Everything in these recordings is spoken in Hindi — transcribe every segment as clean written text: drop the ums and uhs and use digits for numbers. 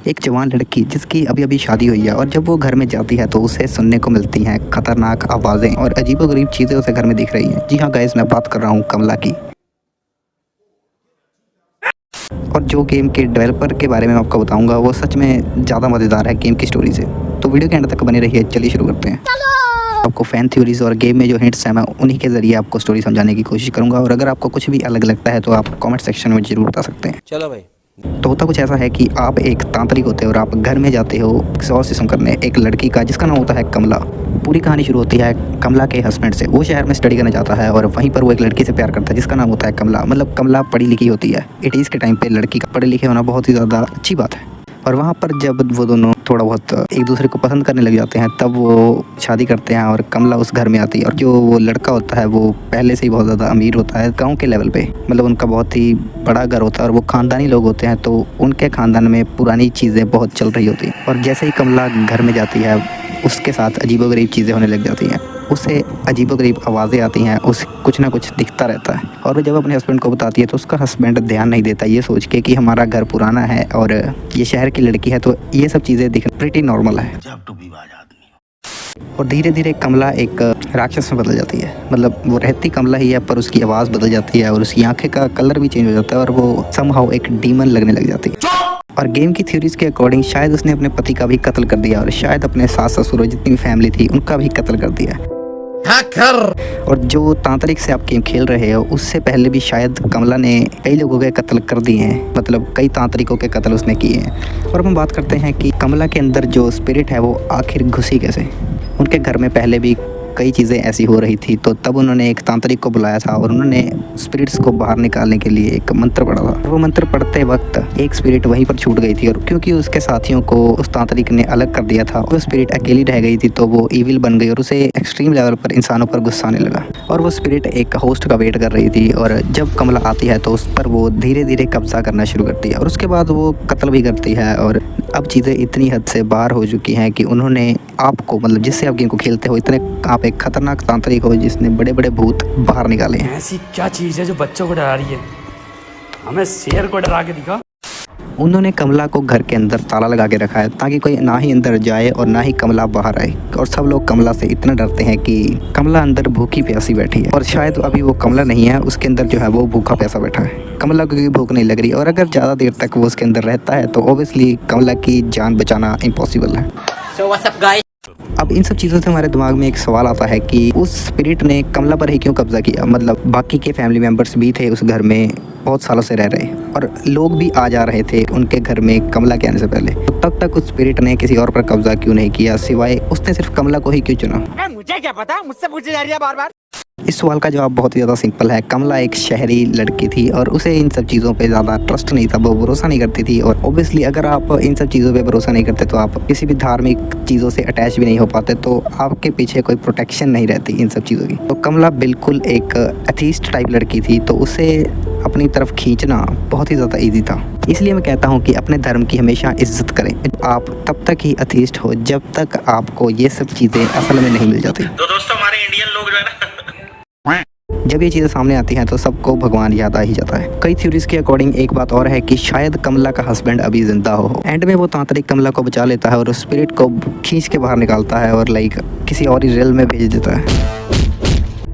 एक जवान लड़की जिसकी अभी अभी शादी हुई है और जब वो घर में जाती है तो उसे सुनने को मिलती हैं खतरनाक आवाज़ें और अजीबोगरीब चीज़ें उसे घर में दिख रही हैं। जी हाँ गाइस, मैं बात कर रहा हूँ कमला की। और जो गेम के डेवलपर के बारे में मैं आपको बताऊंगा वो सच में ज़्यादा मज़ेदार है गेम की स्टोरी से। तो वीडियो के एंड तक बने रहिए। चलिए शुरू करते हैं। आपको फैन थ्योरीज और गेम में जो हिंट्स हैं मैं उन्हीं के ज़रिए आपको स्टोरी समझाने की कोशिश करूंगा, और अगर आपको कुछ भी अलग लगता है तो आप कमेंट सेक्शन में ज़रूर बता सकते हैं। चलो भाई। तो होता कुछ ऐसा है कि आप एक तांत्रिक होते हो और आप घर में जाते हो एक्सॉर्सिज्म करने एक लड़की का जिसका नाम होता है कमला। पूरी कहानी शुरू होती है कमला के हस्बैंड से। वो शहर में स्टडी करने जाता है और वहीं पर वो एक लड़की से प्यार करता है जिसका नाम होता है कमला। मतलब कमला पढ़ी लिखी होती है। 80s के टाइम पे लड़की का पढ़े लिखे होना बहुत ही ज़्यादा अच्छी बात है। और वहाँ पर जब वो दोनों थोड़ा बहुत एक दूसरे को पसंद करने लग जाते हैं तब वो शादी करते हैं और कमला उस घर में आती है। और जो वो लड़का होता है वो पहले से ही बहुत ज़्यादा अमीर होता है गांव के लेवल पे। मतलब उनका बहुत ही बड़ा घर होता है और वो ख़ानदानी लोग होते हैं, तो उनके ख़ानदान में पुरानी चीज़ें बहुत चल रही होती हैं। और जैसे ही कमला घर में जाती है उसके साथ अजीबोगरीब चीज़ें होने लग जाती हैं। उसे अजीबोगरीब आवाज़ें आती हैं, उस कुछ ना कुछ दिखता रहता है। और वो जब अपने हस्बैंड को बताती है तो उसका हस्बैंड ध्यान नहीं देता, ये सोच के कि हमारा घर पुराना है और ये शहर की लड़की है तो ये सब चीज़ें दिखना प्रीटी नॉर्मल है। और धीरे धीरे कमला एक राक्षस में बदल जाती है। मतलब वो रहती कमला ही है पर उसकी आवाज़ बदल जाती है और उसकी आंखें का कलर भी चेंज हो जाता है और वो समहाउ एक डीमन लगने लग जाती है। और गेम की थ्योरीज के अकॉर्डिंग शायद उसने अपने पति का भी कत्ल कर दिया और शायद अपने सास ससुर और जितनी भी फैमिली थी उनका भी कत्ल कर दिया। और जो तांत्रिक से आप गेम खेल रहे हो उससे पहले भी शायद कमला ने कई लोगों के कत्ल कर दिए हैं। मतलब कई तांत्रिकों के कत्ल उसने किए हैं। और हम बात करते हैं कि कमला के अंदर जो स्पिरिट है वो आखिर घुसी कैसे। उनके घर में पहले भी कई चीज़ें ऐसी हो रही थी, तो तब उन्होंने एक तांत्रिक को बुलाया था और उन्होंने स्पिरिट्स को बाहर निकालने के लिए एक मंत्र पढ़ा था। वो मंत्र पढ़ते वक्त एक स्पिरिट वहीं पर छूट गई थी और क्योंकि उसके साथियों को उस तांत्रिक ने अलग कर दिया था, वो स्पिरिट अकेली रह गई थी तो वो ईविल बन गई और उसे एक्सट्रीम लेवल पर इंसानों पर गुस्सा आने लगा। और वो स्पिरिट एक होस्ट का वेट कर रही थी और जब कमला आती है तो उस पर वो धीरे धीरे कब्जा करना शुरू करती है और उसके बाद वो कत्ल भी करती है। और अब चीज़ें इतनी हद से बाहर हो चुकी हैं कि उन्होंने आपको, मतलब जिससे आप गेम को खेलते हो, इतने आप एक खतरनाक तांत्रिक हो जिसने बड़े बड़े भूत बाहर निकाले हैं। ऐसी क्या चीज़ है जो बच्चों को डरा रही है? हमें शेर को डरा के दिखा। उन्होंने कमला को घर के अंदर ताला लगा के रखा है ताकि कोई ना ही अंदर जाए और ना ही कमला बाहर आए। और सब लोग कमला से इतना डरते हैं कि कमला अंदर भूखी प्यासी बैठी है और शायद अभी वो कमला नहीं है, उसके अंदर जो है वो भूखा प्यासा बैठा है। कमला को भूख नहीं लग रही और अगर ज़्यादा देर तक वो उसके अंदर रहता है तो ऑब्वियसली कमला की जान बचाना इम्पॉसिबल है। So what's up guys? अब इन सब चीज़ों से हमारे दिमाग में एक सवाल आता है कि उस स्पिरिट ने कमला पर ही क्यों कब्जा किया। मतलब बाकी के फैमिली मेम्बर्स भी थे उस घर में, बहुत सालों से रह रहे और लोग भी आ जा रहे थे उनके घर में कमला के आने से पहले। तो तब तक उस स्पिरिट ने किसी और पर कब्जा क्यों नहीं किया, सिवाय उसने सिर्फ कमला को ही क्यों चुना। मुझे क्या पता, मुझसे पूछी जा रही है बार बार। इस सवाल का जवाब बहुत ही ज़्यादा सिंपल है। कमला एक शहरी लड़की थी और उसे इन सब चीज़ों पे ज़्यादा ट्रस्ट नहीं था, वो भरोसा नहीं करती थी। और ऑब्वियसली अगर आप इन सब चीज़ों पे भरोसा नहीं करते तो आप किसी भी धार्मिक चीज़ों से अटैच भी नहीं हो पाते, तो आपके पीछे कोई प्रोटेक्शन नहीं रहती इन सब चीज़ों की। तो कमला बिल्कुल एक एथीस्ट टाइप लड़की थी, तो उसे अपनी तरफ खींचना बहुत ही ज़्यादा ईजी था। इसलिए मैं कहता हूँ कि अपने धर्म की हमेशा इज्जत करें। आप तब तक ही एथीस्ट हो जब तक आपको ये सब चीज़ें असल में नहीं मिल जाती। तो दोस्तों हमारे इंडियन लोग जो है ना, जब ये चीज़ें सामने आती हैं तो सबको भगवान याद आ ही जाता है। कई थ्योरीज के अकॉर्डिंग एक बात और है कि शायद कमला का हस्बैंड अभी जिंदा हो। एंड में वो तांत्रिक कमला को बचा लेता है और उस स्पिरिट को खींच के बाहर निकालता है और लाइक किसी और ही रियल में भेज देता है।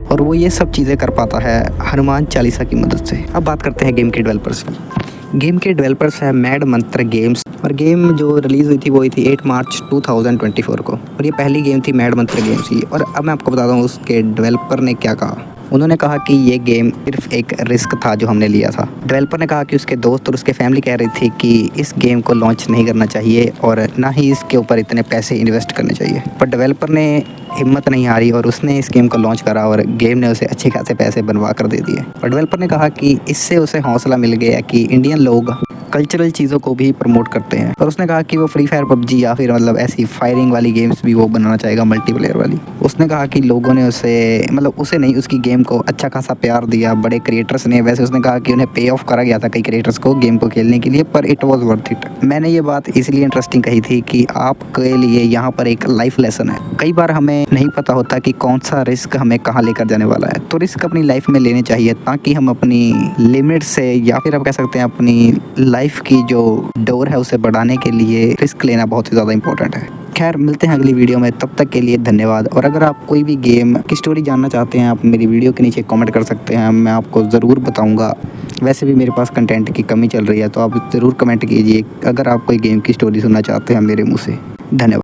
और वो ये सब चीज़ें कर पाता है हनुमान चालीसा की मदद से। अब बात करते हैं गेम के डेवलपर्स की। गेम के डेवलपर्स है मैड मंत्र गेम्स और गेम जो रिलीज़ हुई थी वो हुई थी 8 मार्च 2024 को। और ये पहली गेम थी मैड मंत्र गेम्स की। और अब मैं आपको बताता हूँ उसके डेवलपर ने क्या कहा। उन्होंने कहा कि ये गेम सिर्फ एक रिस्क था जो हमने लिया था। डेवलपर ने कहा कि उसके दोस्त और उसके फैमिली कह रही थी कि इस गेम को लॉन्च नहीं करना चाहिए और ना ही इसके ऊपर इतने पैसे इन्वेस्ट करने चाहिए। पर डेवलपर ने हिम्मत नहीं हारी और उसने इस गेम को लॉन्च करा और गेम ने उसे अच्छे खासे पैसे बनवा कर दे दिए। और डेवलपर ने कहा कि इससे उसे हौसला मिल गया कि इंडियन लोग कल्चरल चीज़ों को भी प्रमोट करते हैं। और उसने कहा कि वो फ्री फायर, पबजी या फिर मतलब ऐसी फायरिंग वाली गेम्स भी वो बनाना चाहेगा, मल्टीप्लेयर वाली। उसने कहा कि लोगों ने उसे नहीं, उसकी गेम को अच्छा खासा प्यार दिया बड़े क्रिएटर्स ने। वैसे उसने कहा कि उन्हें पे ऑफ करा गया था कई क्रिएटर्स को गेम को खेलने के लिए, पर इट वॉज वर्थ इट। मैंने ये बात इसलिए इंटरेस्टिंग कही थी कि आपके लिए यहाँ पर एक लाइफ लेसन है। कई बार हमें नहीं पता होता कि कौन सा रिस्क हमें कहाँ लेकर जाने वाला है, तो रिस्क अपनी लाइफ में लेने चाहिए ताकि हम अपनी लिमिट से या फिर आप कह सकते हैं अपनी लाइफ लाइफ की जो डोर है उसे बढ़ाने के लिए रिस्क लेना बहुत ही ज़्यादा इंपॉर्टेंट है। खैर मिलते हैं अगली वीडियो में, तब तक के लिए धन्यवाद। और अगर आप कोई भी गेम की स्टोरी जानना चाहते हैं आप मेरी वीडियो के नीचे कमेंट कर सकते हैं, मैं आपको ज़रूर बताऊंगा। वैसे भी मेरे पास कंटेंट की कमी चल रही है तो आप ज़रूर कमेंट कीजिए अगर आप कोई गेम की स्टोरी सुनना चाहते हैं मेरे मुँह से। धन्यवाद।